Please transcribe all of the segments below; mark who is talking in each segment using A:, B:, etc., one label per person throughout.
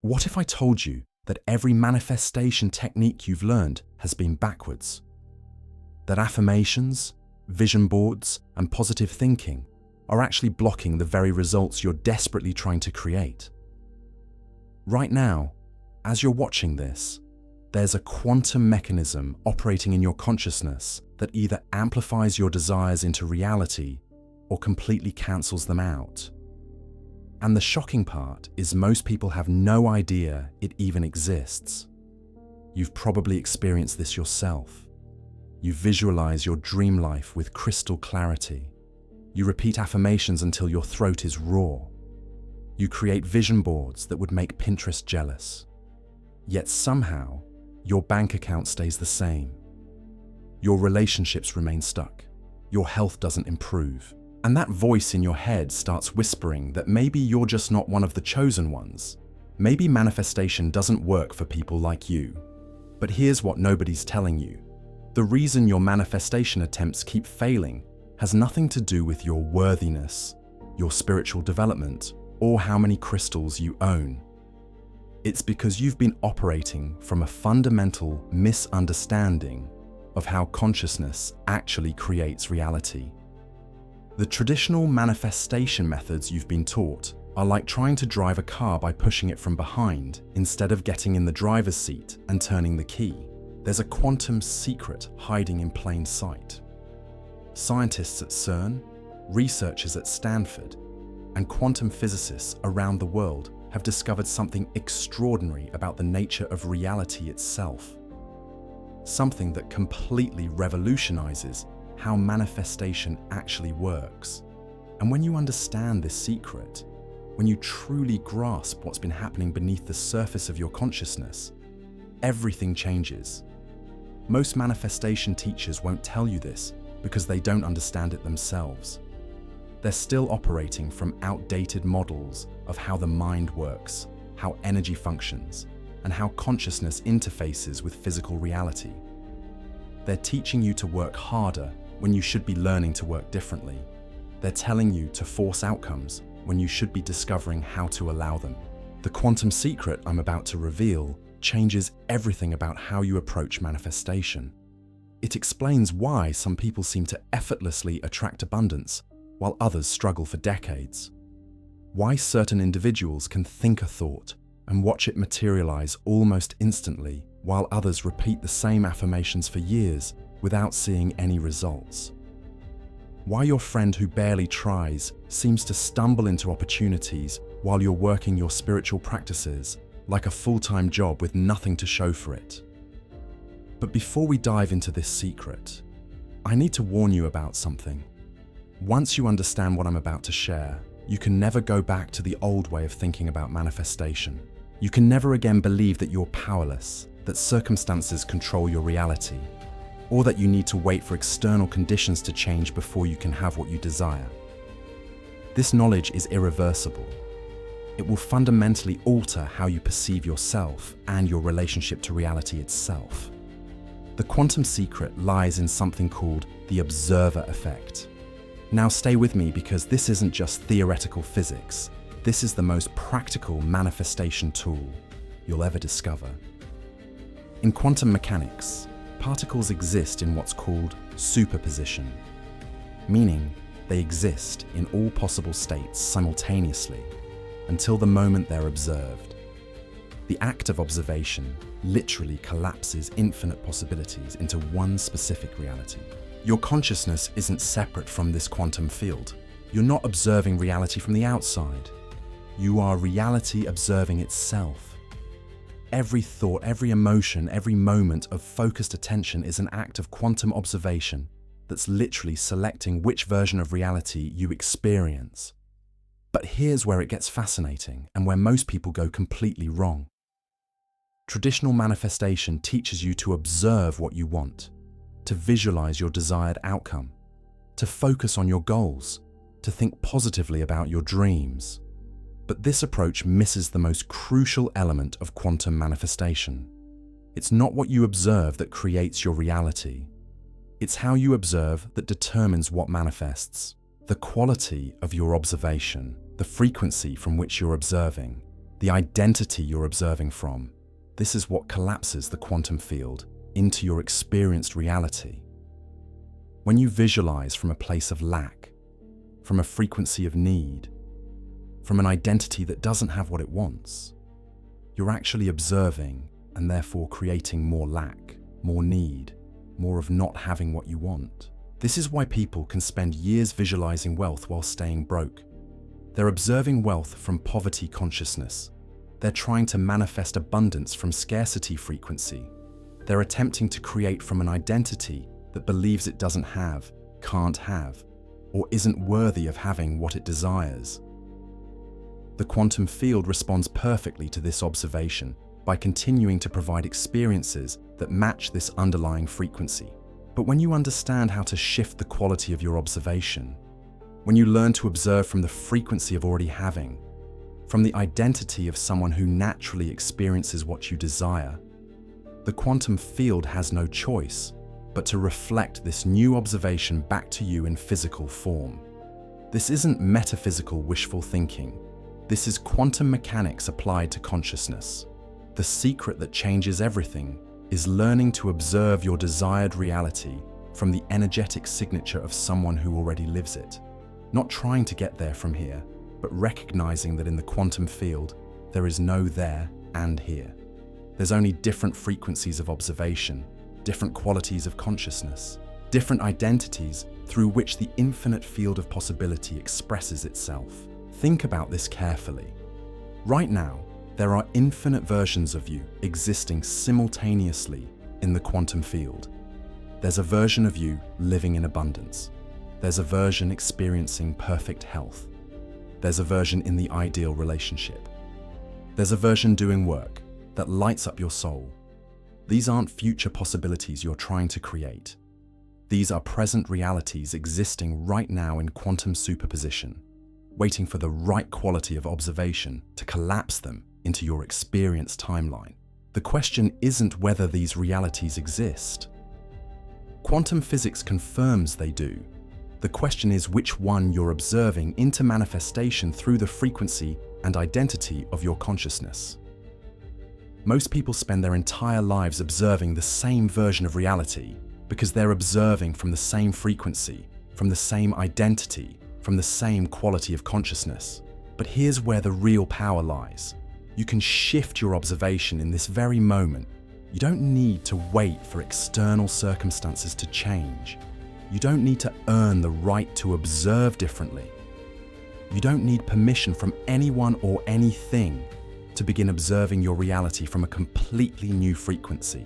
A: What if I told you that every manifestation technique you've learned has been backwards? That affirmations, vision boards, and positive thinking are actually blocking the very results you're desperately trying to create? Right now, as you're watching this, there's a quantum mechanism operating in your consciousness that either amplifies your desires into reality or completely cancels them out. And the shocking part is most people have no idea it even exists. You've probably experienced this yourself. You visualize your dream life with crystal clarity. You repeat affirmations until your throat is raw. You create vision boards that would make Pinterest jealous. Yet somehow, your bank account stays the same. Your relationships remain stuck. Your health doesn't improve. And that voice in your head starts whispering that maybe you're just not one of the chosen ones. Maybe manifestation doesn't work for people like you. But here's what nobody's telling you. The reason your manifestation attempts keep failing has nothing to do with your worthiness, your spiritual development, or how many crystals you own. It's because you've been operating from a fundamental misunderstanding of how consciousness actually creates reality. The traditional manifestation methods you've been taught are like trying to drive a car by pushing it from behind instead of getting in the driver's seat and turning the key. There's a quantum secret hiding in plain sight. Scientists at CERN, researchers at Stanford, and quantum physicists around the world have discovered something extraordinary about the nature of reality itself. Something that completely revolutionizes how manifestation actually works. And when you understand this secret, when you truly grasp what's been happening beneath the surface of your consciousness, everything changes. Most manifestation teachers won't tell you this because they don't understand it themselves. They're still operating from outdated models of how the mind works, how energy functions, and how consciousness interfaces with physical reality. They're teaching you to work harder when you should be learning to work differently. They're telling you to force outcomes when you should be discovering how to allow them. The quantum secret I'm about to reveal changes everything about how you approach manifestation. It explains why some people seem to effortlessly attract abundance while others struggle for decades. Why certain individuals can think a thought and watch it materialize almost instantly, while others repeat the same affirmations for years without seeing any results. Why your friend who barely tries seems to stumble into opportunities while you're working your spiritual practices like a full-time job with nothing to show for it. But before we dive into this secret, I need to warn you about something. Once you understand what I'm about to share, you can never go back to the old way of thinking about manifestation. You can never again believe that you're powerless, that circumstances control your reality, or that you need to wait for external conditions to change before you can have what you desire. This knowledge is irreversible. It will fundamentally alter how you perceive yourself and your relationship to reality itself. The quantum secret lies in something called the observer effect. Now stay with me, because this isn't just theoretical physics. This is the most practical manifestation tool you'll ever discover. In quantum mechanics, particles exist in what's called superposition, meaning they exist in all possible states simultaneously until the moment they're observed. The act of observation literally collapses infinite possibilities into one specific reality. Your consciousness isn't separate from this quantum field. You're not observing reality from the outside. You are reality observing itself. Every thought, every emotion, every moment of focused attention is an act of quantum observation that's literally selecting which version of reality you experience. But here's where it gets fascinating, and where most people go completely wrong. Traditional manifestation teaches you to observe what you want, to visualize your desired outcome, to focus on your goals, to think positively about your dreams. But this approach misses the most crucial element of quantum manifestation. It's not what you observe that creates your reality. It's how you observe that determines what manifests. The quality of your observation, the frequency from which you're observing, the identity you're observing from. This is what collapses the quantum field into your experienced reality. When you visualize from a place of lack, from a frequency of need, from an identity that doesn't have what it wants, you're actually observing and therefore creating more lack, more need, more of not having what you want. This is why people can spend years visualizing wealth while staying broke. They're observing wealth from poverty consciousness. They're trying to manifest abundance from scarcity frequency. They're attempting to create from an identity that believes it doesn't have, can't have, or isn't worthy of having what it desires. The quantum field responds perfectly to this observation by continuing to provide experiences that match this underlying frequency. But when you understand how to shift the quality of your observation, when you learn to observe from the frequency of already having, from the identity of someone who naturally experiences what you desire, the quantum field has no choice but to reflect this new observation back to you in physical form. This isn't metaphysical wishful thinking. This is quantum mechanics applied to consciousness. The secret that changes everything is learning to observe your desired reality from the energetic signature of someone who already lives it. Not trying to get there from here, but recognizing that in the quantum field, there is no there and here. There's only different frequencies of observation, different qualities of consciousness, different identities through which the infinite field of possibility expresses itself. Think about this carefully. Right now, there are infinite versions of you existing simultaneously in the quantum field. There's a version of you living in abundance. There's a version experiencing perfect health. There's a version in the ideal relationship. There's a version doing work that lights up your soul. These aren't future possibilities you're trying to create. These are present realities existing right now in quantum superposition, waiting for the right quality of observation to collapse them into your experience timeline. The question isn't whether these realities exist. Quantum physics confirms they do. The question is which one you're observing into manifestation through the frequency and identity of your consciousness. Most people spend their entire lives observing the same version of reality because they're observing from the same frequency, from the same identity, from the same quality of consciousness. But here's where the real power lies. You can shift your observation in this very moment. You don't need to wait for external circumstances to change. You don't need to earn the right to observe differently. You don't need permission from anyone or anything to begin observing your reality from a completely new frequency.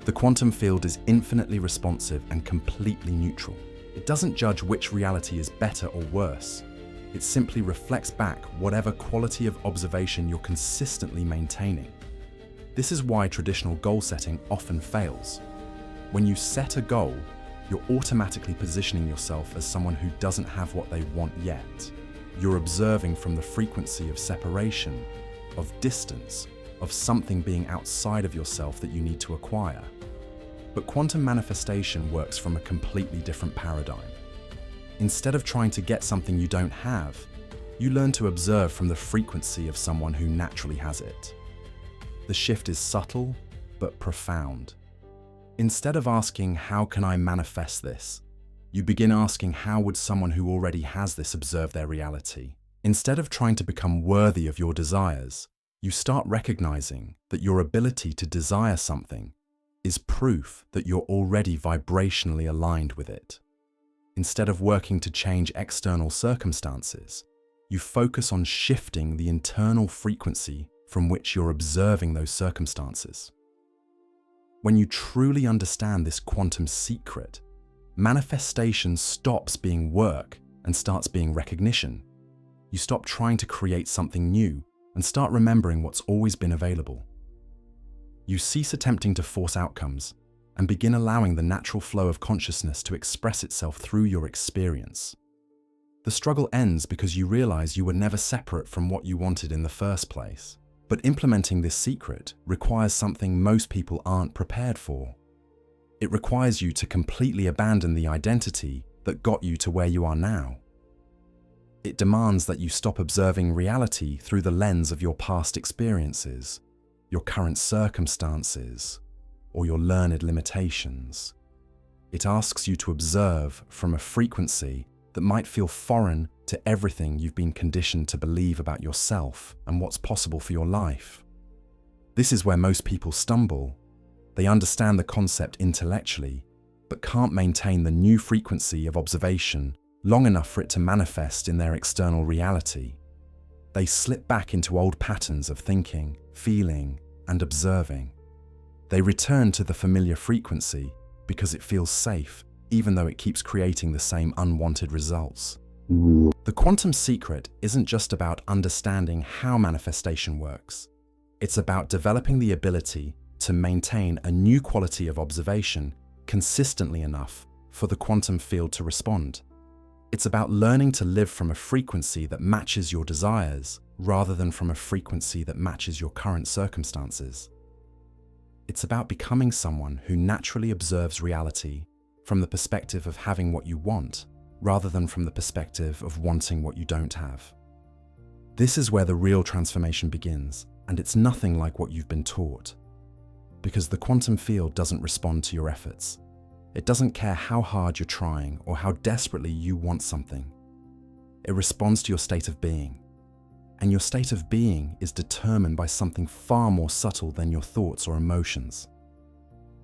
A: The quantum field is infinitely responsive and completely neutral. It doesn't judge which reality is better or worse. It simply reflects back whatever quality of observation you're consistently maintaining. This is why traditional goal setting often fails. When you set a goal, you're automatically positioning yourself as someone who doesn't have what they want yet. You're observing from the frequency of separation, of distance, of something being outside of yourself that you need to acquire. But quantum manifestation works from a completely different paradigm. Instead of trying to get something you don't have, you learn to observe from the frequency of someone who naturally has it. The shift is subtle, but profound. Instead of asking, how can I manifest this? You begin asking, how would someone who already has this observe their reality? Instead of trying to become worthy of your desires, you start recognizing that your ability to desire something is proof that you're already vibrationally aligned with it. Instead of working to change external circumstances, you focus on shifting the internal frequency from which you're observing those circumstances. When you truly understand this quantum secret, manifestation stops being work and starts being recognition. You stop trying to create something new and start remembering what's always been available. You cease attempting to force outcomes and begin allowing the natural flow of consciousness to express itself through your experience. The struggle ends because you realize you were never separate from what you wanted in the first place. But implementing this secret requires something most people aren't prepared for. It requires you to completely abandon the identity that got you to where you are now. It demands that you stop observing reality through the lens of your past experiences, your current circumstances, or your learned limitations. It asks you to observe from a frequency that might feel foreign to everything you've been conditioned to believe about yourself and what's possible for your life. This is where most people stumble. They understand the concept intellectually, but can't maintain the new frequency of observation long enough for it to manifest in their external reality. They slip back into old patterns of thinking, feeling, and observing. They return to the familiar frequency because it feels safe, even though it keeps creating the same unwanted results. The quantum secret isn't just about understanding how manifestation works. It's about developing the ability to maintain a new quality of observation consistently enough for the quantum field to respond. It's about learning to live from a frequency that matches your desires rather than from a frequency that matches your current circumstances. It's about becoming someone who naturally observes reality from the perspective of having what you want rather than from the perspective of wanting what you don't have. This is where the real transformation begins, and it's nothing like what you've been taught. Because the quantum field doesn't respond to your efforts. It doesn't care how hard you're trying or how desperately you want something. It responds to your state of being. And your state of being is determined by something far more subtle than your thoughts or emotions.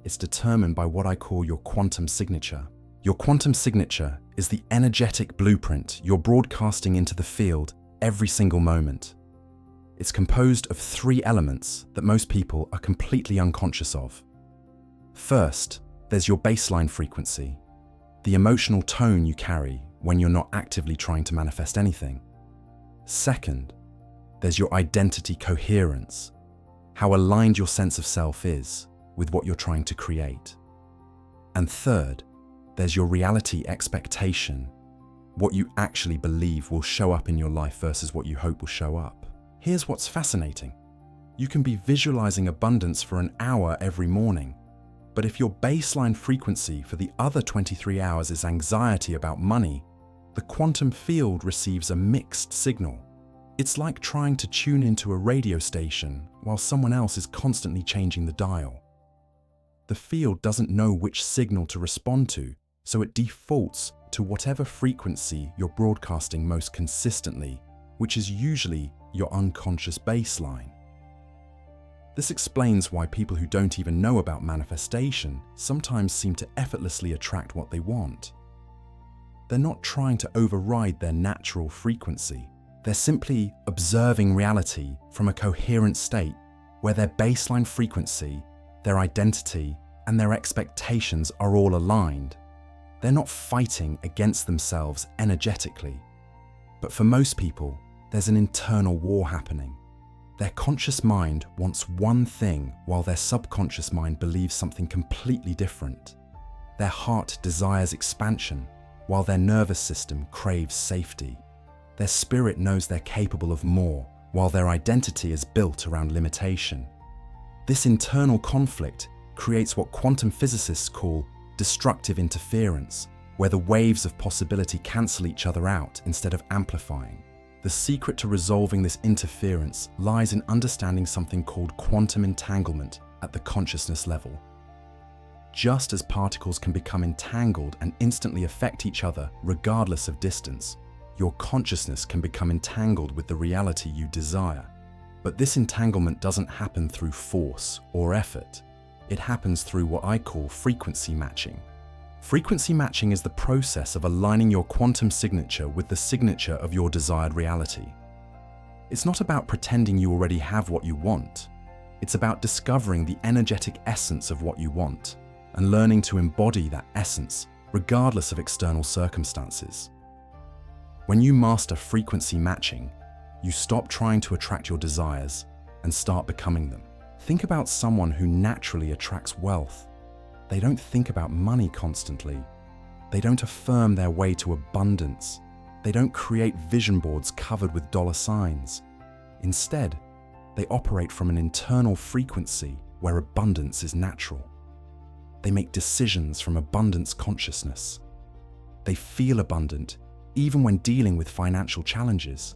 A: It's determined by what I call your quantum signature. Your quantum signature is the energetic blueprint you're broadcasting into the field every single moment. It's composed of 3 elements that most people are completely unconscious of. First, there's your baseline frequency, the emotional tone you carry when you're not actively trying to manifest anything. Second, there's your identity coherence, how aligned your sense of self is with what you're trying to create. And third, there's your reality expectation, what you actually believe will show up in your life versus what you hope will show up. Here's what's fascinating. You can be visualizing abundance for an hour every morning, but if your baseline frequency for the other 23 hours is anxiety about money, the quantum field receives a mixed signal. It's like trying to tune into a radio station while someone else is constantly changing the dial. The field doesn't know which signal to respond to, so it defaults to whatever frequency you're broadcasting most consistently, which is usually your unconscious baseline. This explains why people who don't even know about manifestation sometimes seem to effortlessly attract what they want. They're not trying to override their natural frequency. They're simply observing reality from a coherent state where their baseline frequency, their identity, and their expectations are all aligned. They're not fighting against themselves energetically. But for most people, there's an internal war happening. Their conscious mind wants one thing while their subconscious mind believes something completely different. Their heart desires expansion while their nervous system craves safety. Their spirit knows they're capable of more while their identity is built around limitation. This internal conflict creates what quantum physicists call destructive interference, where the waves of possibility cancel each other out instead of amplifying. The secret to resolving this interference lies in understanding something called quantum entanglement at the consciousness level. Just as particles can become entangled and instantly affect each other regardless of distance, your consciousness can become entangled with the reality you desire. But this entanglement doesn't happen through force or effort. It happens through what I call frequency matching. Frequency matching is the process of aligning your quantum signature with the signature of your desired reality. It's not about pretending you already have what you want. It's about discovering the energetic essence of what you want and learning to embody that essence regardless of external circumstances. When you master frequency matching, you stop trying to attract your desires and start becoming them. Think about someone who naturally attracts wealth. They don't think about money constantly. They don't affirm their way to abundance. They don't create vision boards covered with dollar signs. Instead, they operate from an internal frequency where abundance is natural. They make decisions from abundance consciousness. They feel abundant even when dealing with financial challenges.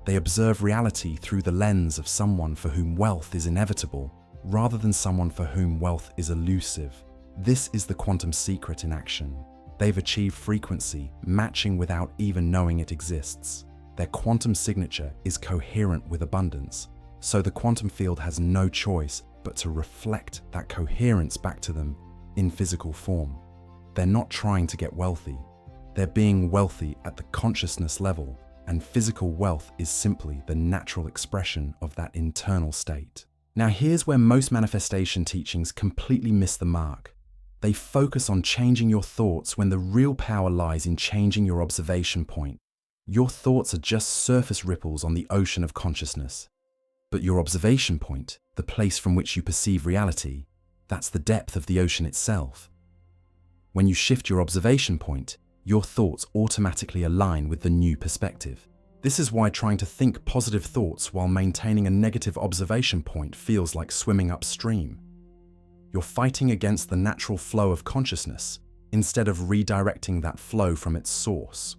A: They observe reality through the lens of someone for whom wealth is inevitable, rather than someone for whom wealth is elusive. This is the quantum secret in action. They've achieved frequency matching without even knowing it exists. Their quantum signature is coherent with abundance, so the quantum field has no choice but to reflect that coherence back to them in physical form. They're not trying to get wealthy. They're being wealthy at the consciousness level, and physical wealth is simply the natural expression of that internal state. Now here's where most manifestation teachings completely miss the mark. They focus on changing your thoughts when the real power lies in changing your observation point. Your thoughts are just surface ripples on the ocean of consciousness. But your observation point, the place from which you perceive reality, that's the depth of the ocean itself. When you shift your observation point, your thoughts automatically align with the new perspective. This is why trying to think positive thoughts while maintaining a negative observation point feels like swimming upstream. You're fighting against the natural flow of consciousness instead of redirecting that flow from its source.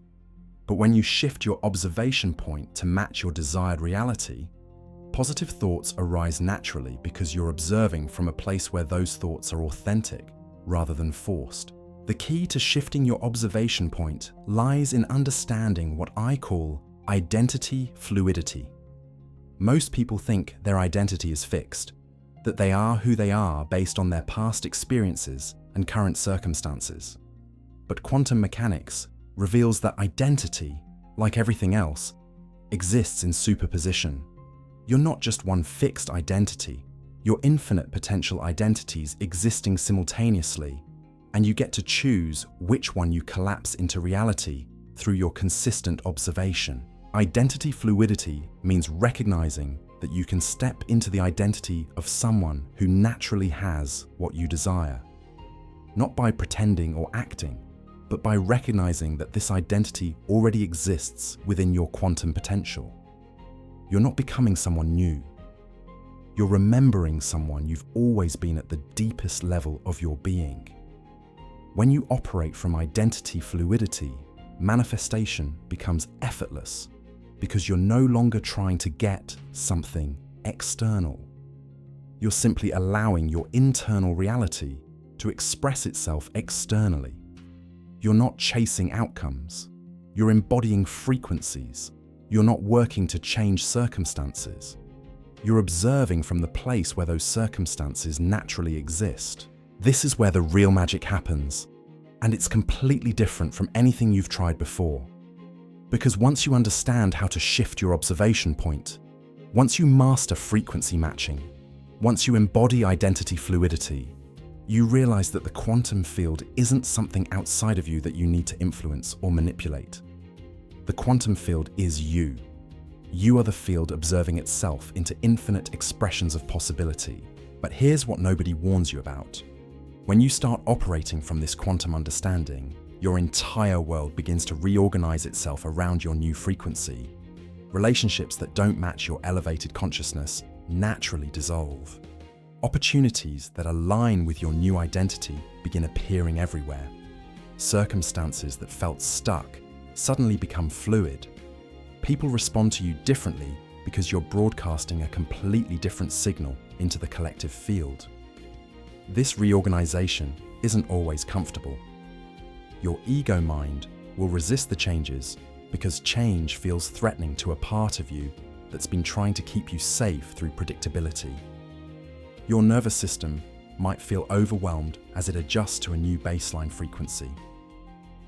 A: But when you shift your observation point to match your desired reality, positive thoughts arise naturally because you're observing from a place where those thoughts are authentic rather than forced. The key to shifting your observation point lies in understanding what I call identity fluidity. Most people think their identity is fixed, that they are who they are based on their past experiences and current circumstances. But quantum mechanics reveals that identity, like everything else, exists in superposition. You're not just one fixed identity, you're infinite potential identities existing simultaneously, and you get to choose which one you collapse into reality through your consistent observation. Identity fluidity means recognizing that you can step into the identity of someone who naturally has what you desire, not by pretending or acting, but by recognizing that this identity already exists within your quantum potential. You're not becoming someone new. You're remembering someone you've always been at the deepest level of your being. When you operate from identity fluidity, manifestation becomes effortless because you're no longer trying to get something external. You're simply allowing your internal reality to express itself externally. You're not chasing outcomes. You're embodying frequencies. You're not working to change circumstances. You're observing from the place where those circumstances naturally exist. This is where the real magic happens, and it's completely different from anything you've tried before. Because once you understand how to shift your observation point, once you master frequency matching, once you embody identity fluidity, you realize that the quantum field isn't something outside of you that you need to influence or manipulate. The quantum field is you. You are the field observing itself into infinite expressions of possibility. But here's what nobody warns you about. When you start operating from this quantum understanding, your entire world begins to reorganize itself around your new frequency. Relationships that don't match your elevated consciousness naturally dissolve. Opportunities that align with your new identity begin appearing everywhere. Circumstances that felt stuck suddenly become fluid. People respond to you differently because you're broadcasting a completely different signal into the collective field. This reorganization isn't always comfortable. Your ego mind will resist the changes because change feels threatening to a part of you that's been trying to keep you safe through predictability. Your nervous system might feel overwhelmed as it adjusts to a new baseline frequency.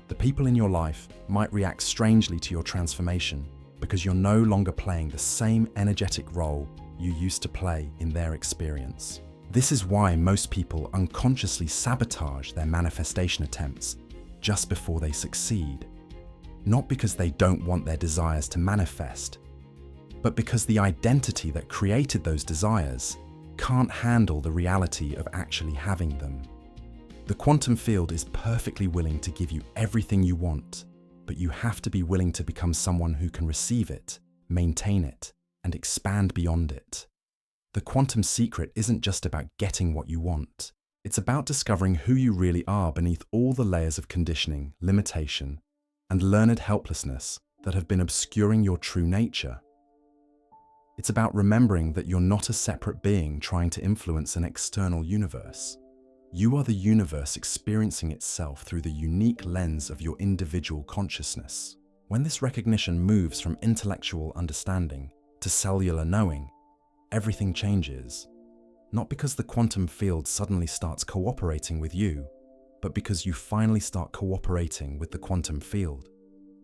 A: The people in your life might react strangely to your transformation because you're no longer playing the same energetic role you used to play in their experience. This is why most people unconsciously sabotage their manifestation attempts just before they succeed. Not because they don't want their desires to manifest, but because the identity that created those desires can't handle the reality of actually having them. The quantum field is perfectly willing to give you everything you want, but you have to be willing to become someone who can receive it, maintain it, and expand beyond it. The quantum secret isn't just about getting what you want. It's about discovering who you really are beneath all the layers of conditioning, limitation, and learned helplessness that have been obscuring your true nature. It's about remembering that you're not a separate being trying to influence an external universe. You are the universe experiencing itself through the unique lens of your individual consciousness. When this recognition moves from intellectual understanding to cellular knowing, everything changes. Not because the quantum field suddenly starts cooperating with you, but because you finally start cooperating with the quantum field.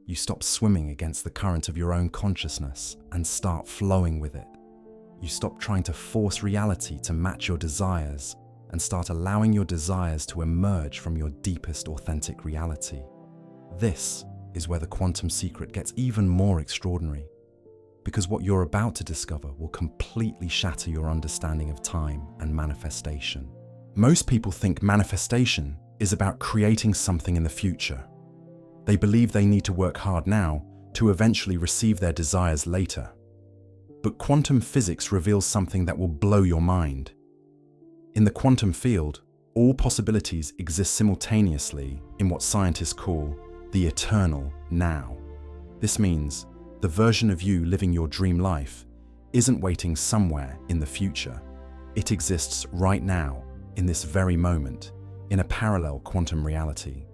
A: You stop swimming against the current of your own consciousness and start flowing with it. You stop trying to force reality to match your desires and start allowing your desires to emerge from your deepest authentic reality. This is where the quantum secret gets even more extraordinary, because what you're about to discover will completely shatter your understanding of time and manifestation. Most people think manifestation is about creating something in the future. They believe they need to work hard now to eventually receive their desires later. But quantum physics reveals something that will blow your mind. In the quantum field, all possibilities exist simultaneously in what scientists call the eternal now. This means the version of you living your dream life isn't waiting somewhere in the future. It exists right now, in this very moment, in a parallel quantum reality.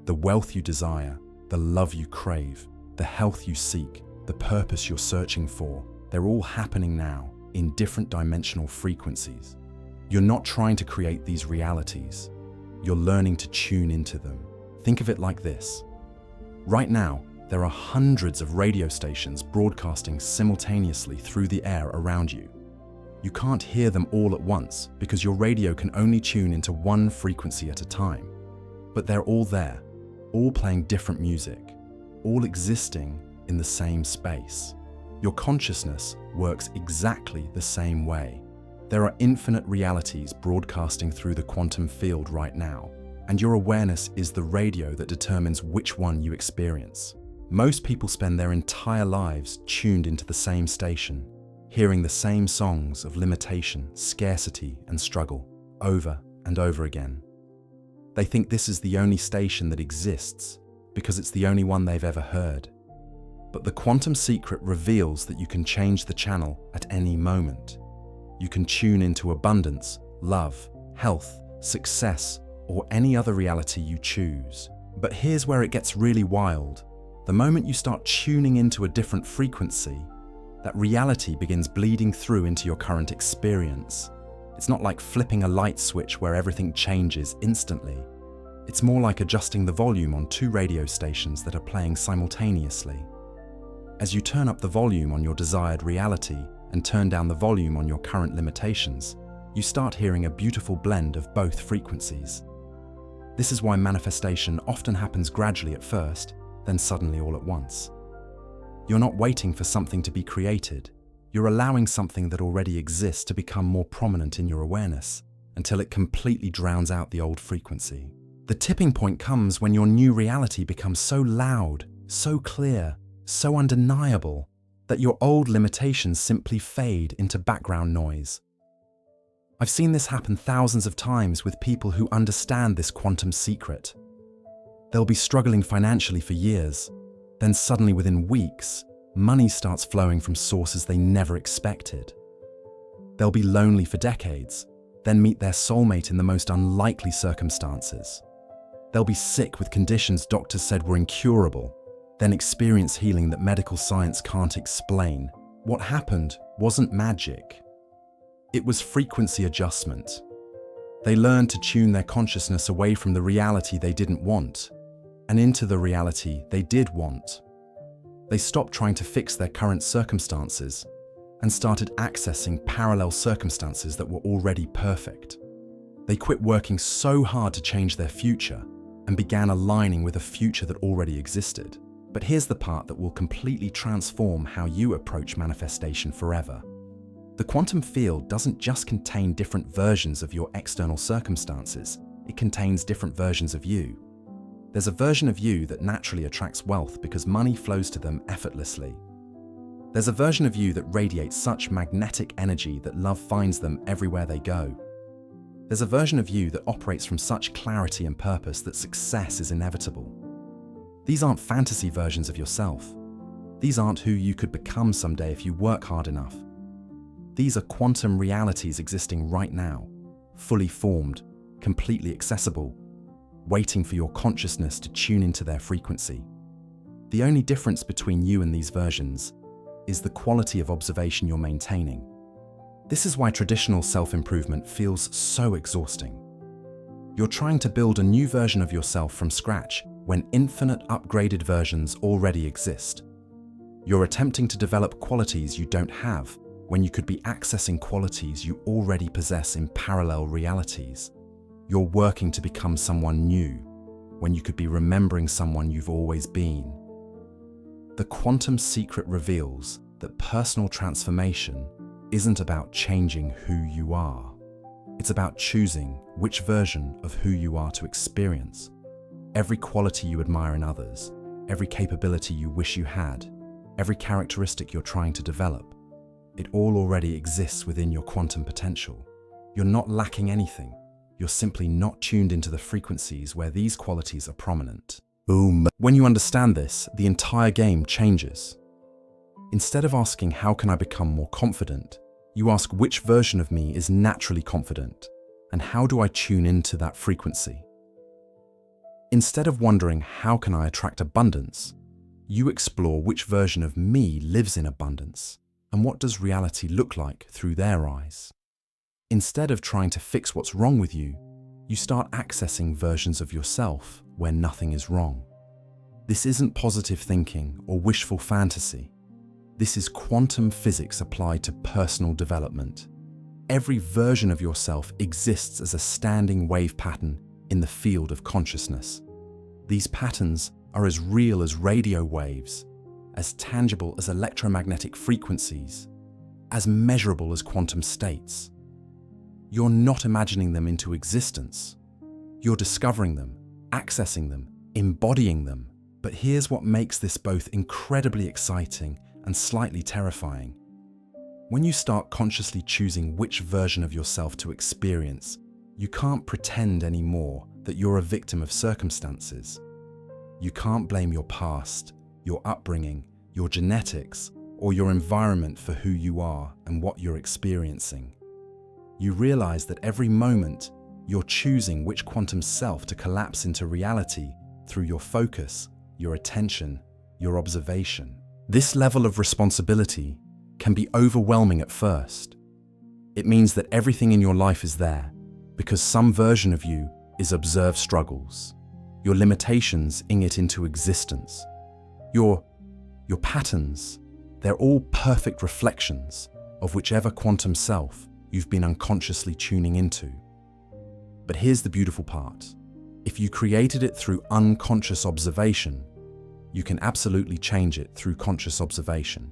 A: The wealth you desire, the love you crave, the health you seek, the purpose you're searching for, they're all happening now in different dimensional frequencies. You're not trying to create these realities. You're learning to tune into them. Think of it like this. Right now, there are hundreds of radio stations broadcasting simultaneously through the air around you. You can't hear them all at once because your radio can only tune into one frequency at a time. But they're all there, all playing different music, all existing in the same space. Your consciousness works exactly the same way. There are infinite realities broadcasting through the quantum field right now, and your awareness is the radio that determines which one you experience. Most people spend their entire lives tuned into the same station, hearing the same songs of limitation, scarcity, and struggle over and over again. They think this is the only station that exists because it's the only one they've ever heard. But the quantum secret reveals that you can change the channel at any moment. You can tune into abundance, love, health, success, or any other reality you choose. But here's where it gets really wild. The moment you start tuning into a different frequency, that reality begins bleeding through into your current experience. It's not like flipping a light switch where everything changes instantly. It's more like adjusting the volume on two radio stations that are playing simultaneously. As you turn up the volume on your desired reality and turn down the volume on your current limitations, you start hearing a beautiful blend of both frequencies. This is why manifestation often happens gradually at first, then suddenly all at once. You're not waiting for something to be created. You're allowing something that already exists to become more prominent in your awareness until it completely drowns out the old frequency. The tipping point comes when your new reality becomes so loud, so clear, so undeniable that your old limitations simply fade into background noise. I've seen this happen thousands of times with people who understand this quantum secret. They'll be struggling financially for years, then suddenly within weeks, money starts flowing from sources they never expected. They'll be lonely for decades, then meet their soulmate in the most unlikely circumstances. They'll be sick with conditions doctors said were incurable, then experience healing that medical science can't explain. What happened wasn't magic. It was frequency adjustment. They learned to tune their consciousness away from the reality they didn't want and into the reality they did want. They stopped trying to fix their current circumstances and started accessing parallel circumstances that were already perfect. They quit working so hard to change their future and began aligning with a future that already existed. But here's the part that will completely transform how you approach manifestation forever. The quantum field doesn't just contain different versions of your external circumstances, it contains different versions of you. There's a version of you that naturally attracts wealth because money flows to them effortlessly. There's a version of you that radiates such magnetic energy that love finds them everywhere they go. There's a version of you that operates from such clarity and purpose that success is inevitable. These aren't fantasy versions of yourself. These aren't who you could become someday if you work hard enough. These are quantum realities existing right now, fully formed, completely accessible, waiting for your consciousness to tune into their frequency. The only difference between you and these versions is the quality of observation you're maintaining. This is why traditional self-improvement feels so exhausting. You're trying to build a new version of yourself from scratch when infinite upgraded versions already exist. You're attempting to develop qualities you don't have when you could be accessing qualities you already possess in parallel realities. You're working to become someone new when you could be remembering someone you've always been. The quantum secret reveals that personal transformation isn't about changing who you are. It's about choosing which version of who you are to experience. Every quality you admire in others, every capability you wish you had, every characteristic you're trying to develop, it all already exists within your quantum potential. You're not lacking anything. You're simply not tuned into the frequencies where these qualities are prominent. Boom. When you understand this, the entire game changes. Instead of asking, how can I become more confident? You ask, which version of me is naturally confident? And how do I tune into that frequency? Instead of wondering, how can I attract abundance? You explore which version of me lives in abundance, and what does reality look like through their eyes? Instead of trying to fix what's wrong with you, you start accessing versions of yourself where nothing is wrong. This isn't positive thinking or wishful fantasy. This is quantum physics applied to personal development. Every version of yourself exists as a standing wave pattern in the field of consciousness. These patterns are as real as radio waves, as tangible as electromagnetic frequencies, as measurable as quantum states. You're not imagining them into existence. You're discovering them, accessing them, embodying them. But here's what makes this both incredibly exciting and slightly terrifying. When you start consciously choosing which version of yourself to experience, you can't pretend anymore that you're a victim of circumstances. You can't blame your past, your upbringing, your genetics, or your environment for who you are and what you're experiencing. You realize that every moment you're choosing which quantum self to collapse into reality through your focus, your attention, your observation. This level of responsibility can be overwhelming at first. It means that everything in your life is there because some version of you is observed struggles. Your limitations ing it into existence. Your patterns, they're all perfect reflections of whichever quantum self you've been unconsciously tuning into. But here's the beautiful part. If you created it through unconscious observation, you can absolutely change it through conscious observation.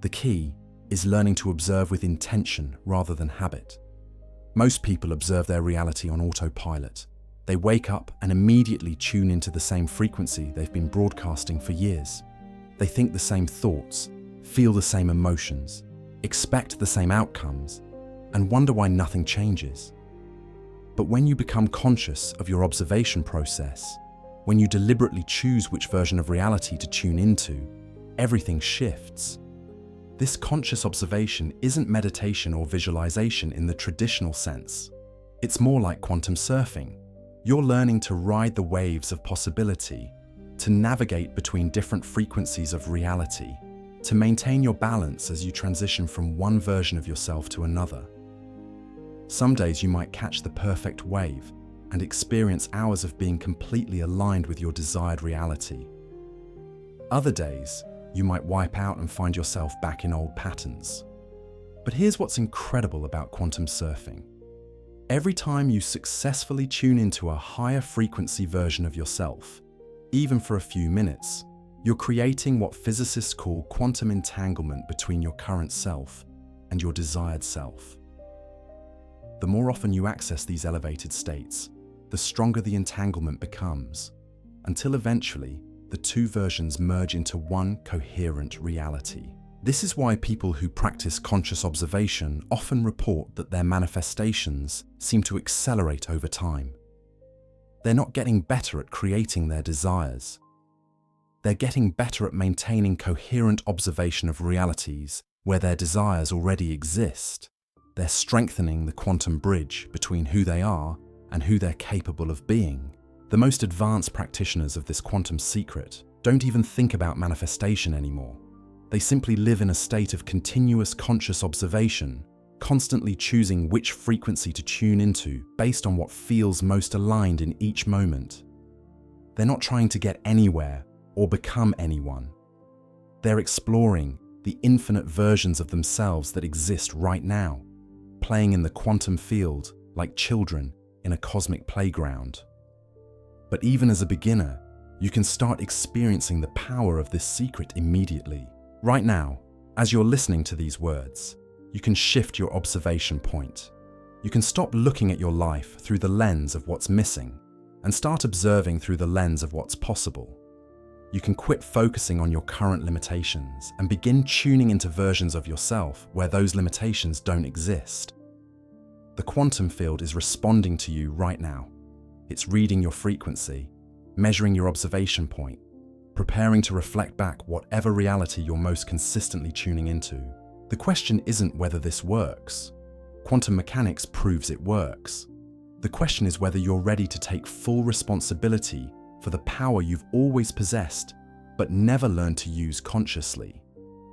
A: The key is learning to observe with intention rather than habit. Most people observe their reality on autopilot. They wake up and immediately tune into the same frequency they've been broadcasting for years. They think the same thoughts, feel the same emotions, expect the same outcomes, and wonder why nothing changes. But when you become conscious of your observation process, when you deliberately choose which version of reality to tune into, everything shifts. This conscious observation isn't meditation or visualization in the traditional sense. It's more like quantum surfing. You're learning to ride the waves of possibility, to navigate between different frequencies of reality, to maintain your balance as you transition from one version of yourself to another. Some days you might catch the perfect wave and experience hours of being completely aligned with your desired reality. Other days, you might wipe out and find yourself back in old patterns. But here's what's incredible about quantum surfing. Every time you successfully tune into a higher frequency version of yourself, even for a few minutes, you're creating what physicists call quantum entanglement between your current self and your desired self. The more often you access these elevated states, the stronger the entanglement becomes, until eventually the two versions merge into one coherent reality. This is why people who practice conscious observation often report that their manifestations seem to accelerate over time. They're not getting better at creating their desires. They're getting better at maintaining coherent observation of realities where their desires already exist. They're strengthening the quantum bridge between who they are and who they're capable of being. The most advanced practitioners of this quantum secret don't even think about manifestation anymore. They simply live in a state of continuous conscious observation, constantly choosing which frequency to tune into based on what feels most aligned in each moment. They're not trying to get anywhere or become anyone. They're exploring the infinite versions of themselves that exist right now, playing in the quantum field like children in a cosmic playground. But even as a beginner, you can start experiencing the power of this secret immediately. Right now, as you're listening to these words, you can shift your observation point. You can stop looking at your life through the lens of what's missing and start observing through the lens of what's possible. You can quit focusing on your current limitations and begin tuning into versions of yourself where those limitations don't exist. The quantum field is responding to you right now. It's reading your frequency, measuring your observation point, preparing to reflect back whatever reality you're most consistently tuning into. The question isn't whether this works. Quantum mechanics proves it works. The question is whether you're ready to take full responsibility for the power you've always possessed, but never learned to use consciously.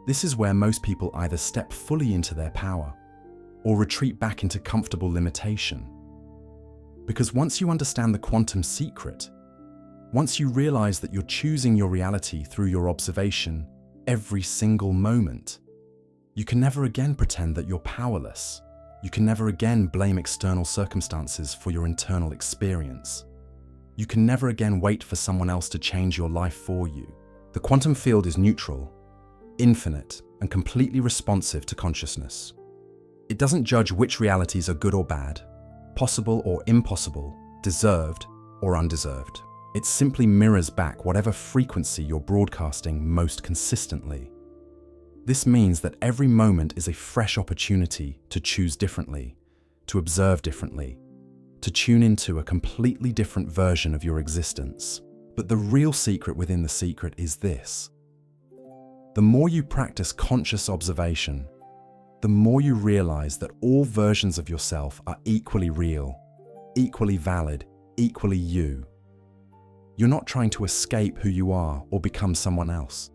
A: This is where most people either step fully into their power or retreat back into comfortable limitation. Because once you understand the quantum secret, once you realize that you're choosing your reality through your observation every single moment, you can never again pretend that you're powerless. You can never again blame external circumstances for your internal experience. You can never again wait for someone else to change your life for you. The quantum field is neutral, infinite, and completely responsive to consciousness. It doesn't judge which realities are good or bad, possible or impossible, deserved or undeserved. It simply mirrors back whatever frequency you're broadcasting most consistently. This means that every moment is a fresh opportunity to choose differently, to observe differently, to tune into a completely different version of your existence. But the real secret within the secret is this. The more you practice conscious observation, the more you realize that all versions of yourself are equally real, equally valid, equally you. You're not trying to escape who you are or become someone else.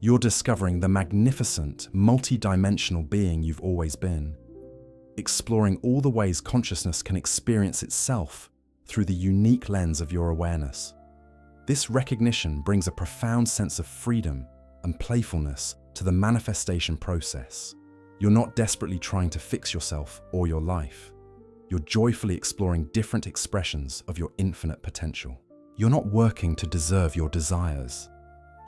A: You're discovering the magnificent, multi-dimensional being you've always been, exploring all the ways consciousness can experience itself through the unique lens of your awareness. This recognition brings a profound sense of freedom and playfulness to the manifestation process. You're not desperately trying to fix yourself or your life. You're joyfully exploring different expressions of your infinite potential. You're not working to deserve your desires.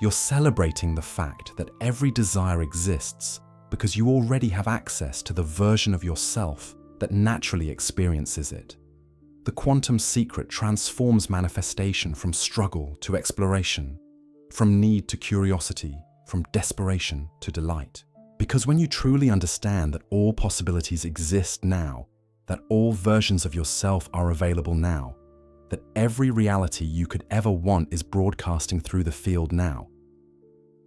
A: You're celebrating the fact that every desire exists because you already have access to the version of yourself that naturally experiences it. The quantum secret transforms manifestation from struggle to exploration, from need to curiosity, from desperation to delight. Because when you truly understand that all possibilities exist now, that all versions of yourself are available now, that every reality you could ever want is broadcasting through the field now,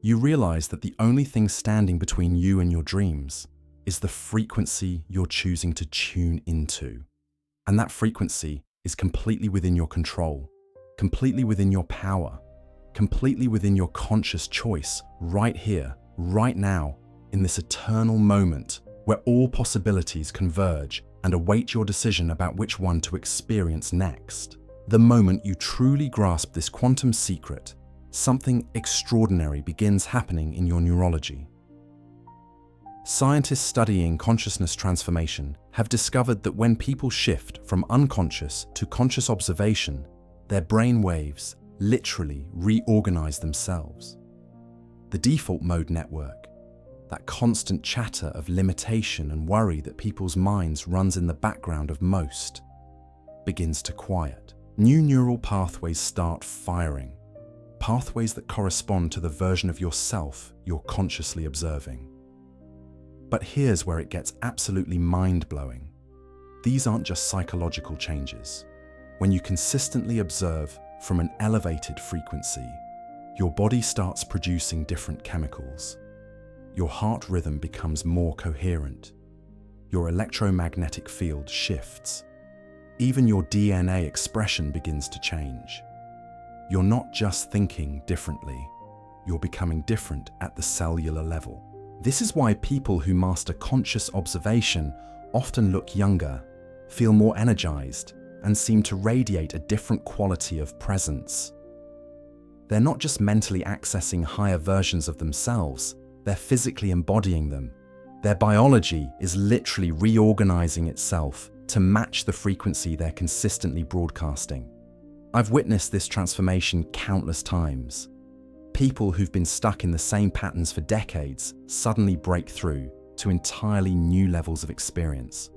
A: you realize that the only thing standing between you and your dreams is the frequency you're choosing to tune into. And that frequency is completely within your control, completely within your power, completely within your conscious choice, right here, right now, in this eternal moment where all possibilities converge and await your decision about which one to experience next. The moment you truly grasp this quantum secret, something extraordinary begins happening in your neurology. Scientists studying consciousness transformation have discovered that when people shift from unconscious to conscious observation, their brain waves literally reorganize themselves. The default mode network, that constant chatter of limitation and worry that people's minds runs in the background of most, begins to quiet. New neural pathways start firing. Pathways that correspond to the version of yourself you're consciously observing. But here's where it gets absolutely mind-blowing. These aren't just psychological changes. When you consistently observe from an elevated frequency, Your body starts producing different chemicals. Your heart rhythm becomes more coherent. Your electromagnetic field shifts. Even your DNA expression begins to change. You're not just thinking differently, you're becoming different at the cellular level. This is why people who master conscious observation often look younger, feel more energized, and seem to radiate a different quality of presence. They're not just mentally accessing higher versions of themselves, they're physically embodying them. Their biology is literally reorganizing itself to match the frequency they're consistently broadcasting. I've witnessed this transformation countless times. People who've been stuck in the same patterns for decades suddenly break through to entirely new levels of experience.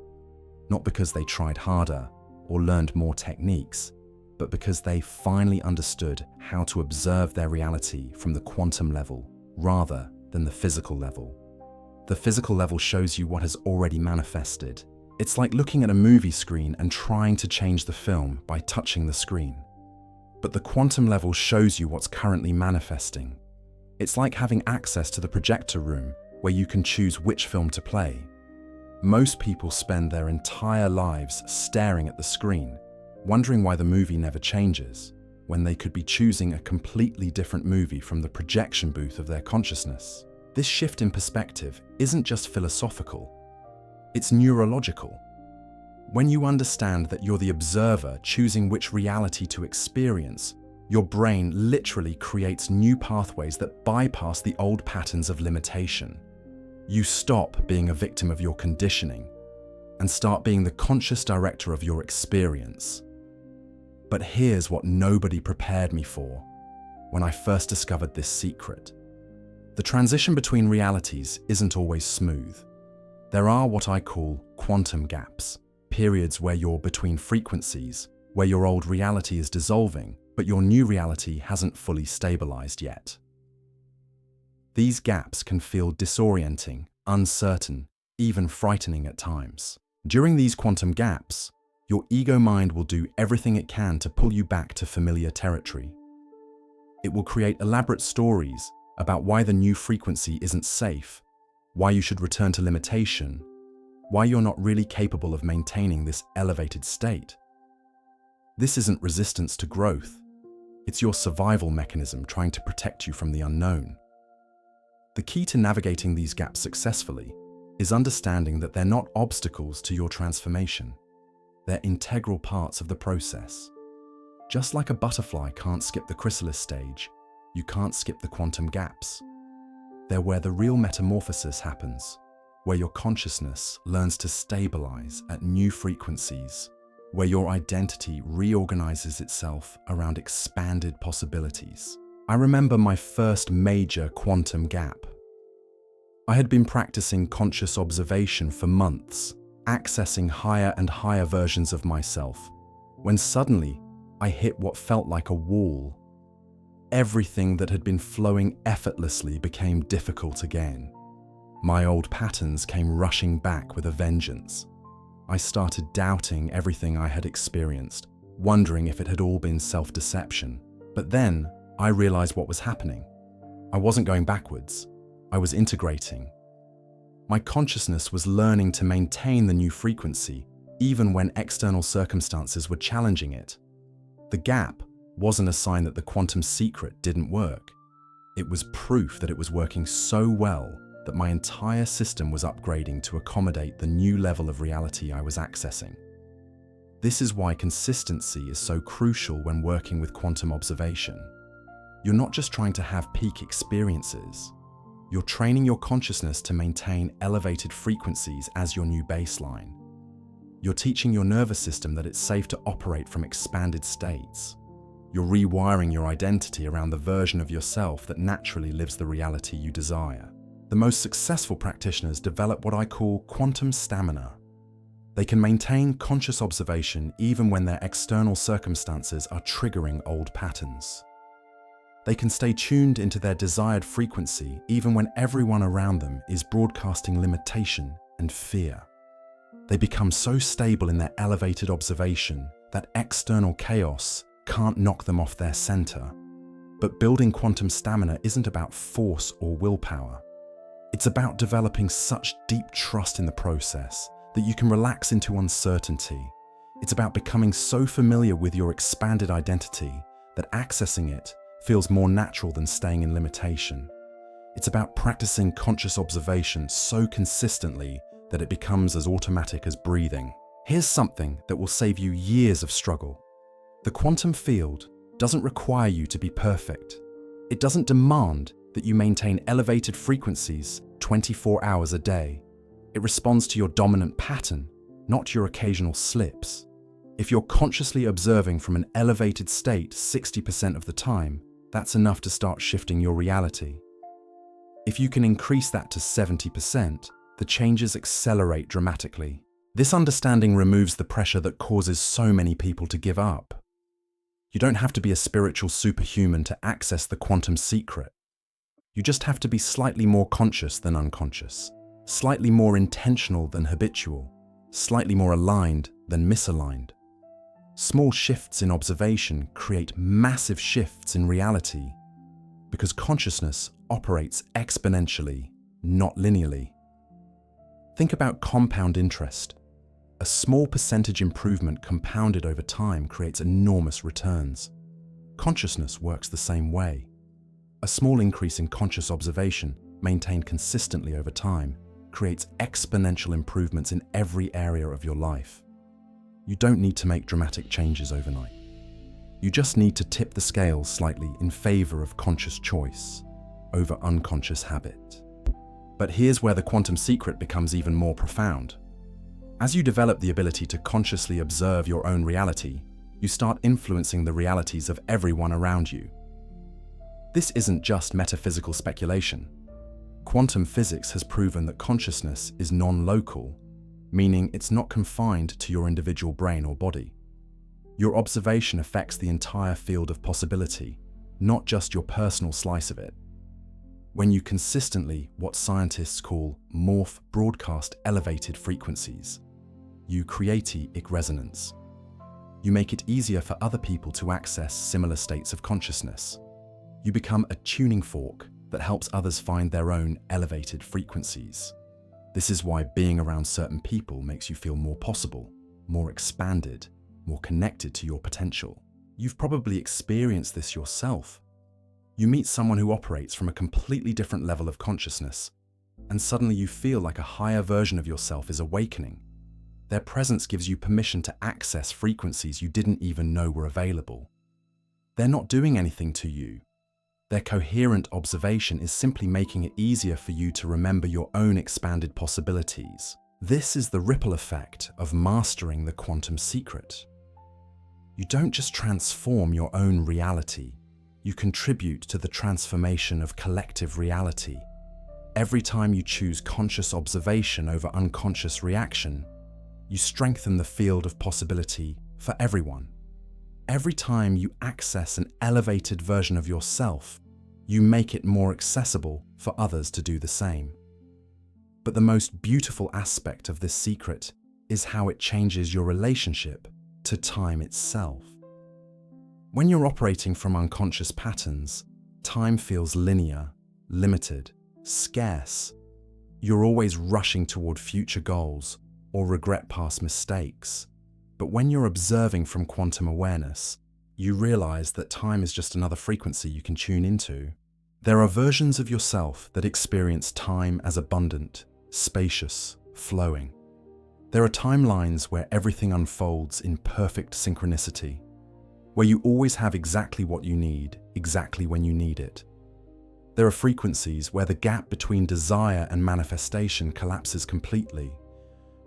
A: Not because they tried harder or learned more techniques, but because they finally understood how to observe their reality from the quantum level rather than the physical level. The physical level shows you what has already manifested. It's like looking at a movie screen and trying to change the film by touching the screen. But the quantum level shows you what's currently manifesting. It's like having access to the projector room where you can choose which film to play. Most people spend their entire lives staring at the screen, wondering why the movie never changes, when they could be choosing a completely different movie from the projection booth of their consciousness. This shift in perspective isn't just philosophical, it's neurological. When you understand that you're the observer choosing which reality to experience, your brain literally creates new pathways that bypass the old patterns of limitation. You stop being a victim of your conditioning and start being the conscious director of your experience. But here's what nobody prepared me for when I first discovered this secret. The transition between realities isn't always smooth. There are what I call quantum gaps, periods where you're between frequencies, where your old reality is dissolving, but your new reality hasn't fully stabilized yet. These gaps can feel disorienting, uncertain, even frightening at times. During these quantum gaps, your ego mind will do everything it can to pull you back to familiar territory. It will create elaborate stories about why the new frequency isn't safe, why you should return to limitation, why you're not really capable of maintaining this elevated state. This isn't resistance to growth. It's your survival mechanism trying to protect you from the unknown. The key to navigating these gaps successfully is understanding that they're not obstacles to your transformation. They're integral parts of the process. Just like a butterfly can't skip the chrysalis stage, you can't skip the quantum gaps. They're where the real metamorphosis happens, where your consciousness learns to stabilize at new frequencies, where your identity reorganizes itself around expanded possibilities. I remember my first major quantum gap. I had been practicing conscious observation for months, accessing higher and higher versions of myself, when suddenly I hit what felt like a wall. Everything that had been flowing effortlessly became difficult again. My old patterns came rushing back with a vengeance. I started doubting everything I had experienced, wondering if it had all been self-deception. But then I realized what was happening. I wasn't going backwards. I was integrating. My consciousness was learning to maintain the new frequency, even when external circumstances were challenging it. The gap wasn't a sign that the quantum secret didn't work. It was proof that it was working so well that my entire system was upgrading to accommodate the new level of reality I was accessing. This is why consistency is so crucial when working with quantum observation. You're not just trying to have peak experiences. You're training your consciousness to maintain elevated frequencies as your new baseline. You're teaching your nervous system that it's safe to operate from expanded states. You're rewiring your identity around the version of yourself that naturally lives the reality you desire. The most successful practitioners develop what I call quantum stamina. They can maintain conscious observation even when their external circumstances are triggering old patterns. They can stay tuned into their desired frequency even when everyone around them is broadcasting limitation and fear. They become so stable in their elevated observation that external chaos can't knock them off their center. But building quantum stamina isn't about force or willpower. It's about developing such deep trust in the process that you can relax into uncertainty. It's about becoming so familiar with your expanded identity that accessing it feels more natural than staying in limitation. It's about practicing conscious observation so consistently that it becomes as automatic as breathing. Here's something that will save you years of struggle. The quantum field doesn't require you to be perfect. It doesn't demand that you maintain elevated frequencies 24 hours a day. It responds to your dominant pattern, not your occasional slips. If you're consciously observing from an elevated state 60% of the time, that's enough to start shifting your reality. If you can increase that to 70%, the changes accelerate dramatically. This understanding removes the pressure that causes so many people to give up. You don't have to be a spiritual superhuman to access the quantum secret. You just have to be slightly more conscious than unconscious, slightly more intentional than habitual, slightly more aligned than misaligned. Small shifts in observation create massive shifts in reality because consciousness operates exponentially, not linearly. Think about compound interest. A small percentage improvement compounded over time creates enormous returns. Consciousness works the same way. A small increase in conscious observation, maintained consistently over time, creates exponential improvements in every area of your life. You don't need to make dramatic changes overnight. You just need to tip the scales slightly in favor of conscious choice over unconscious habit. But here's where the quantum secret becomes even more profound. As you develop the ability to consciously observe your own reality, you start influencing the realities of everyone around you. This isn't just metaphysical speculation. Quantum physics has proven that consciousness is non-local, meaning it's not confined to your individual brain or body. Your observation affects the entire field of possibility, not just your personal slice of it. When you consistently, what scientists call morph broadcast elevated frequencies, you create resonance. You make it easier for other people to access similar states of consciousness. You become a tuning fork that helps others find their own elevated frequencies. This is why being around certain people makes you feel more possible, more expanded, more connected to your potential. You've probably experienced this yourself. You meet someone who operates from a completely different level of consciousness, and suddenly you feel like a higher version of yourself is awakening. Their presence gives you permission to access frequencies you didn't even know were available. They're not doing anything to you. Their coherent observation is simply making it easier for you to remember your own expanded possibilities. This is the ripple effect of mastering the quantum secret. You don't just transform your own reality, you contribute to the transformation of collective reality. Every time you choose conscious observation over unconscious reaction, you strengthen the field of possibility for everyone. Every time you access an elevated version of yourself, you make it more accessible for others to do the same. But the most beautiful aspect of this secret is how it changes your relationship to time itself. When you're operating from unconscious patterns, time feels linear, limited, scarce. You're always rushing toward future goals or regret past mistakes. But when you're observing from quantum awareness, you realize that time is just another frequency you can tune into. There are versions of yourself that experience time as abundant, spacious, flowing. There are timelines where everything unfolds in perfect synchronicity, where you always have exactly what you need, exactly when you need it. There are frequencies where the gap between desire and manifestation collapses completely,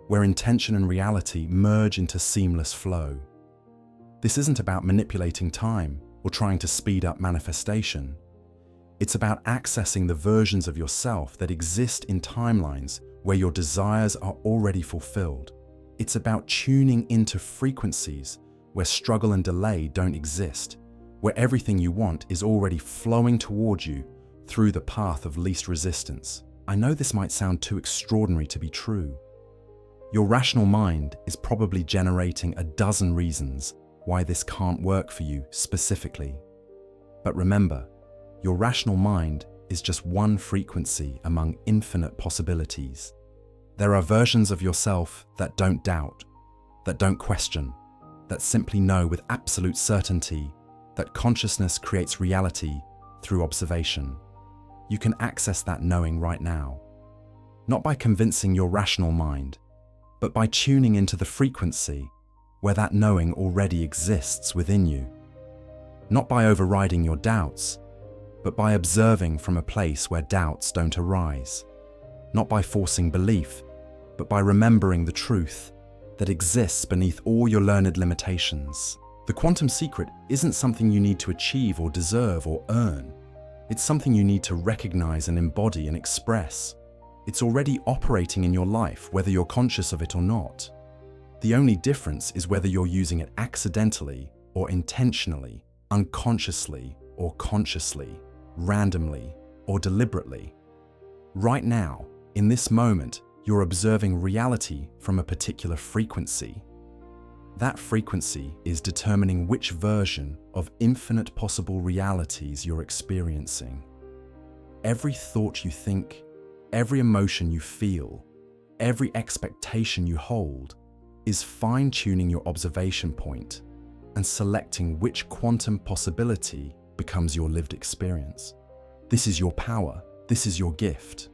A: where intention and reality merge into seamless flow. This isn't about manipulating time or trying to speed up manifestation. It's about accessing the versions of yourself that exist in timelines where your desires are already fulfilled. It's about tuning into frequencies where struggle and delay don't exist, where everything you want is already flowing toward you through the path of least resistance. I know this might sound too extraordinary to be true. Your rational mind is probably generating a dozen reasons why this can't work for you specifically. But remember, your rational mind is just one frequency among infinite possibilities. There are versions of yourself that don't doubt, that don't question, that simply know with absolute certainty that consciousness creates reality through observation. You can access that knowing right now, not by convincing your rational mind, but by tuning into the frequency where that knowing already exists within you. Not by overriding your doubts, but by observing from a place where doubts don't arise. Not by forcing belief, but by remembering the truth that exists beneath all your learned limitations. The quantum secret isn't something you need to achieve or deserve or earn. It's something you need to recognize and embody and express. It's already operating in your life, whether you're conscious of it or not. The only difference is whether you're using it accidentally or intentionally, unconsciously or consciously, randomly or deliberately. Right now, in this moment, you're observing reality from a particular frequency. That frequency is determining which version of infinite possible realities you're experiencing. Every thought you think, every emotion you feel, every expectation you hold is fine-tuning your observation point and selecting which quantum possibility becomes your lived experience. This is your power. This is your gift.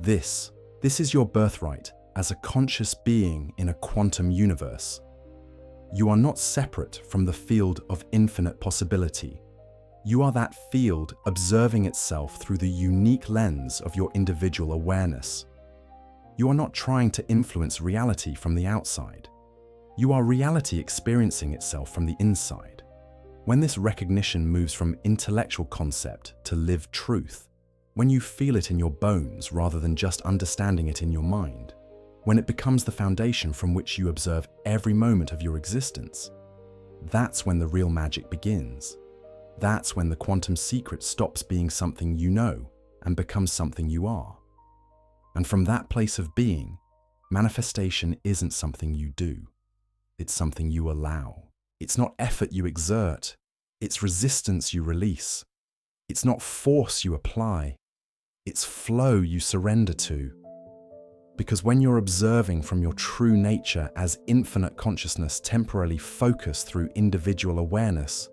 A: This is your birthright as a conscious being in a quantum universe. You are not separate from the field of infinite possibility. You are that field observing itself through the unique lens of your individual awareness. You are not trying to influence reality from the outside. You are reality experiencing itself from the inside. When this recognition moves from intellectual concept to lived truth, when you feel it in your bones rather than just understanding it in your mind, when it becomes the foundation from which you observe every moment of your existence, that's when the real magic begins. That's when the quantum secret stops being something you know and becomes something you are. And from that place of being, manifestation isn't something you do. It's something you allow. It's not effort you exert. It's resistance you release. It's not force you apply. It's flow you surrender to. Because when you're observing from your true nature as infinite consciousness temporarily focused through individual awareness,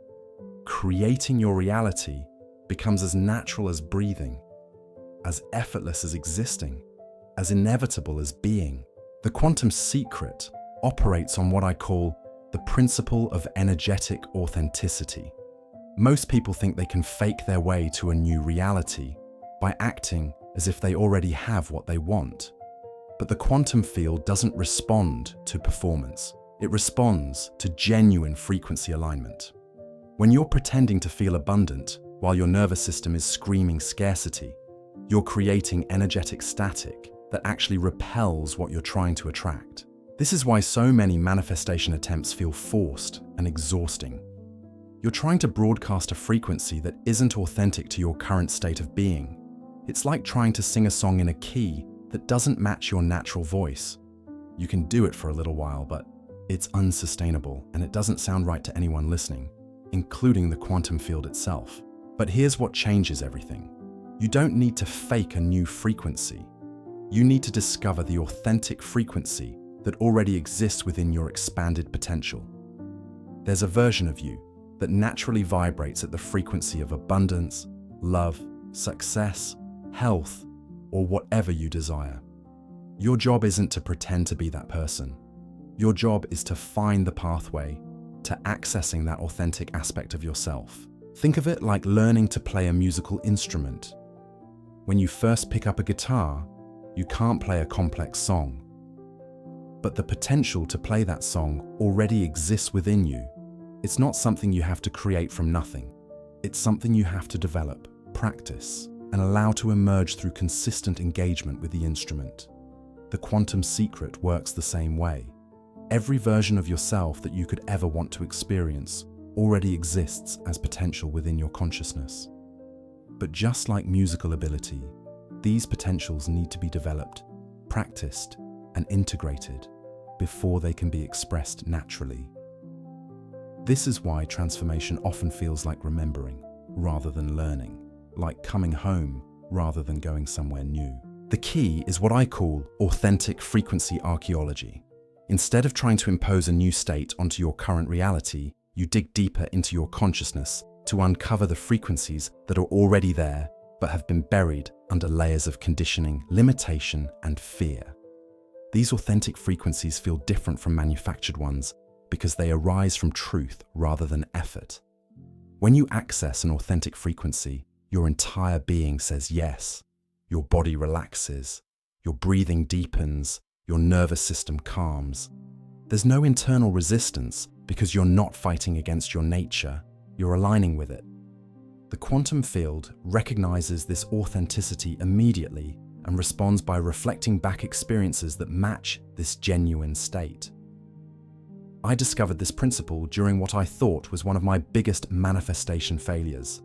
A: creating your reality becomes as natural as breathing, as effortless as existing, as inevitable as being. The quantum secret operates on what I call the principle of energetic authenticity. Most people think they can fake their way to a new reality by acting as if they already have what they want. But the quantum field doesn't respond to performance. It responds to genuine frequency alignment. When you're pretending to feel abundant while your nervous system is screaming scarcity, you're creating energetic static that actually repels what you're trying to attract. This is why so many manifestation attempts feel forced and exhausting. You're trying to broadcast a frequency that isn't authentic to your current state of being. It's like trying to sing a song in a key that doesn't match your natural voice. You can do it for a little while, but it's unsustainable and it doesn't sound right to anyone listening, including the quantum field itself. But here's what changes everything. You don't need to fake a new frequency. You need to discover the authentic frequency that already exists within your expanded potential. There's a version of you that naturally vibrates at the frequency of abundance, love, success, health, or whatever you desire. Your job isn't to pretend to be that person. Your job is to find the pathway to accessing that authentic aspect of yourself. Think of it like learning to play a musical instrument. When you first pick up a guitar, you can't play a complex song. But the potential to play that song already exists within you. It's not something you have to create from nothing. It's something you have to develop, practice, and allow to emerge through consistent engagement with the instrument. The quantum secret works the same way. Every version of yourself that you could ever want to experience already exists as potential within your consciousness. But just like musical ability, these potentials need to be developed, practiced, and integrated before they can be expressed naturally. This is why transformation often feels like remembering. rather than learning, like coming home rather than going somewhere new. The key is what I call authentic frequency archaeology. Instead of trying to impose a new state onto your current reality, you dig deeper into your consciousness to uncover the frequencies that are already there but have been buried under layers of conditioning, limitation, and fear. These authentic frequencies feel different from manufactured ones because they arise from truth rather than effort. When you access an authentic frequency, your entire being says yes. Your body relaxes, your breathing deepens, your nervous system calms. There's no internal resistance because you're not fighting against your nature, you're aligning with it. The quantum field recognizes this authenticity immediately and responds by reflecting back experiences that match this genuine state. I discovered this principle during what I thought was one of my biggest manifestation failures.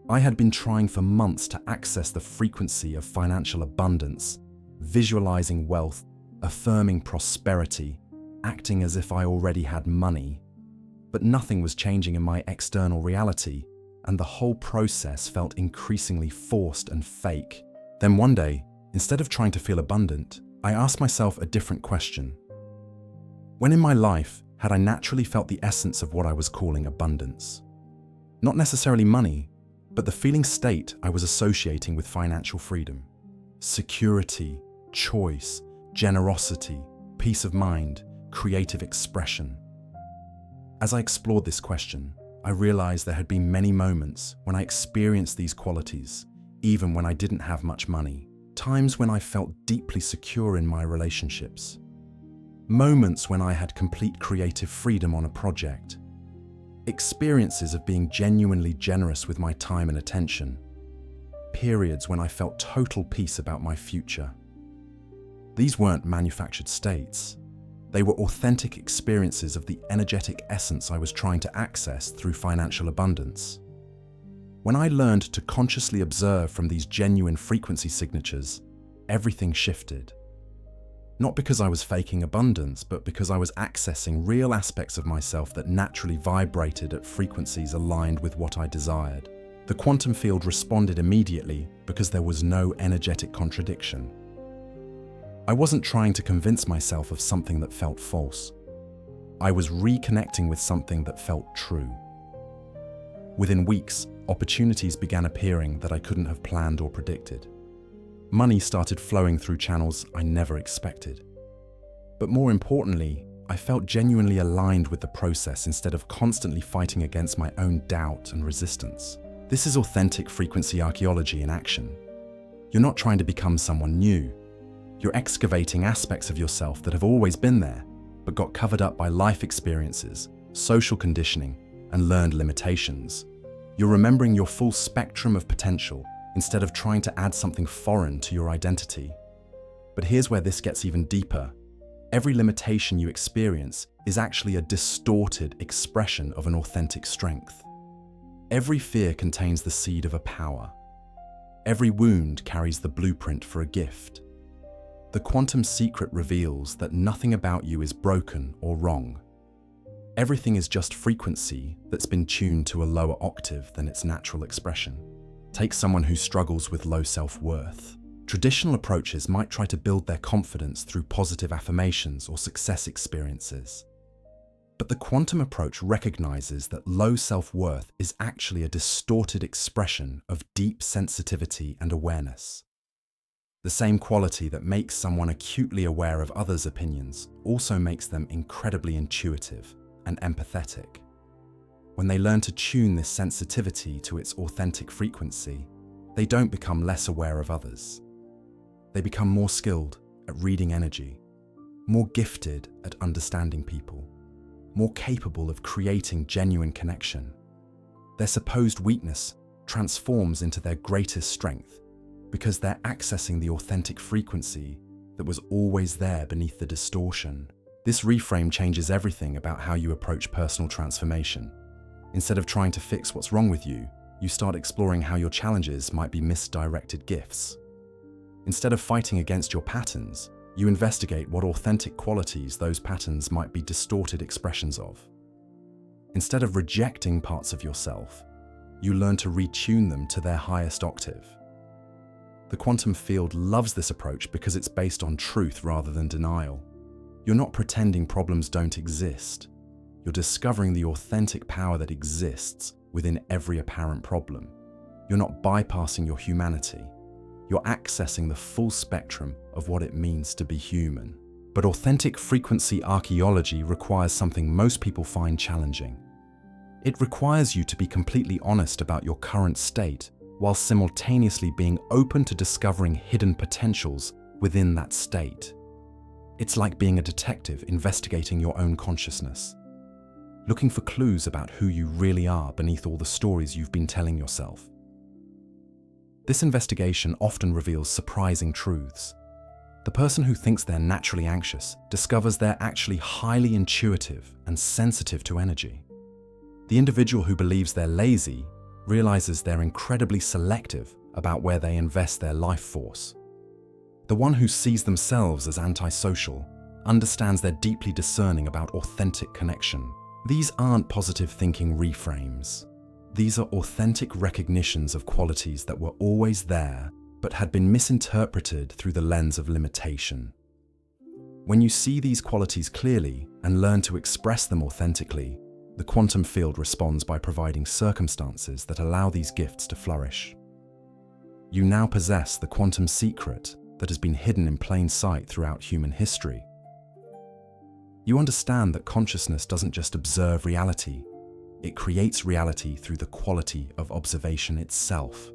A: I had been trying for months to access the frequency of financial abundance, visualizing wealth, affirming prosperity, acting as if I already had money. But nothing was changing in my external reality, and the whole process felt increasingly forced and fake. Then one day, instead of trying to feel abundant, I asked myself a different question. When in my life had I naturally felt the essence of what I was calling abundance? Not necessarily money, but the feeling state I was associating with financial freedom. Security, choice, generosity, peace of mind, creative expression. As I explored this question, I realized there had been many moments when I experienced these qualities, even when I didn't have much money. Times when I felt deeply secure in my relationships. Moments when I had complete creative freedom on a project. Experiences of being genuinely generous with my time and attention. Periods when I felt total peace about my future. These weren't manufactured states. They were authentic experiences of the energetic essence I was trying to access through financial abundance. When I learned to consciously observe from these genuine frequency signatures, everything shifted. Not because I was faking abundance, but because I was accessing real aspects of myself that naturally vibrated at frequencies aligned with what I desired. The quantum field responded immediately because there was no energetic contradiction. I wasn't trying to convince myself of something that felt false. I was reconnecting with something that felt true. Within weeks, opportunities began appearing that I couldn't have planned or predicted. Money started flowing through channels I never expected. But more importantly, I felt genuinely aligned with the process instead of constantly fighting against my own doubt and resistance. This is authentic frequency archaeology in action. You're not trying to become someone new. You're excavating aspects of yourself that have always been there, but got covered up by life experiences, social conditioning, and learned limitations. You're remembering your full spectrum of potential instead of trying to add something foreign to your identity. But here's where this gets even deeper. Every limitation you experience is actually a distorted expression of an authentic strength. Every fear contains the seed of a power. Every wound carries the blueprint for a gift. The quantum secret reveals that nothing about you is broken or wrong. Everything is just frequency that's been tuned to a lower octave than its natural expression. Take someone who struggles with low self-worth. Traditional approaches might try to build their confidence through positive affirmations or success experiences. But the quantum approach recognizes that low self-worth is actually a distorted expression of deep sensitivity and awareness. The same quality that makes someone acutely aware of others' opinions also makes them incredibly intuitive and empathetic. When they learn to tune this sensitivity to its authentic frequency, they don't become less aware of others. They become more skilled at reading energy, more gifted at understanding people, more capable of creating genuine connection. Their supposed weakness transforms into their greatest strength because they're accessing the authentic frequency that was always there beneath the distortion. This reframe changes everything about how you approach personal transformation. Instead of trying to fix what's wrong with you, you start exploring how your challenges might be misdirected gifts. Instead of fighting against your patterns, you investigate what authentic qualities those patterns might be distorted expressions of. Instead of rejecting parts of yourself, you learn to retune them to their highest octave. The quantum field loves this approach because it's based on truth rather than denial. You're not pretending problems don't exist. You're discovering the authentic power that exists within every apparent problem. You're not bypassing your humanity. You're accessing the full spectrum of what it means to be human. But authentic frequency archaeology requires something most people find challenging. It requires you to be completely honest about your current state, while simultaneously being open to discovering hidden potentials within that state. It's like being a detective investigating your own consciousness, looking for clues about who you really are beneath all the stories you've been telling yourself. This investigation often reveals surprising truths. The person who thinks they're naturally anxious discovers they're actually highly intuitive and sensitive to energy. The individual who believes they're lazy realizes they're incredibly selective about where they invest their life force. The one who sees themselves as antisocial understands they're deeply discerning about authentic connection. These aren't positive thinking reframes. These are authentic recognitions of qualities that were always there, but had been misinterpreted through the lens of limitation. When you see these qualities clearly and learn to express them authentically, the quantum field responds by providing circumstances that allow these gifts to flourish. You now possess the quantum secret that has been hidden in plain sight throughout human history. You understand that consciousness doesn't just observe reality, it creates reality through the quality of observation itself.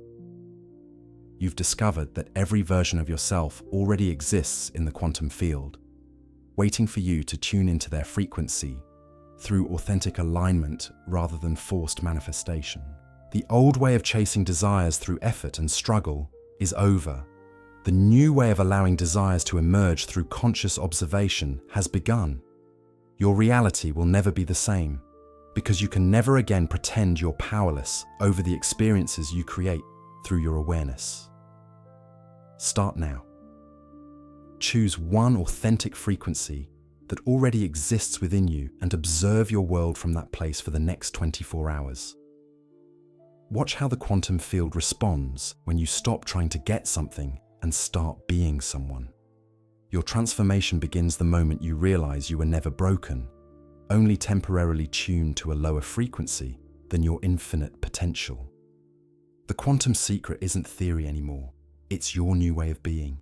A: You've discovered that every version of yourself already exists in the quantum field, waiting for you to tune into their frequency through authentic alignment rather than forced manifestation. The old way of chasing desires through effort and struggle is over. The new way of allowing desires to emerge through conscious observation has begun. Your reality will never be the same, because you can never again pretend you're powerless over the experiences you create through your awareness. Start now. Choose one authentic frequency that already exists within you and observe your world from that place for the next 24 hours. Watch how the quantum field responds when you stop trying to get something and start being someone. Your transformation begins the moment you realize you were never broken, only temporarily tuned to a lower frequency than your infinite potential. The quantum secret isn't theory anymore, it's your new way of being.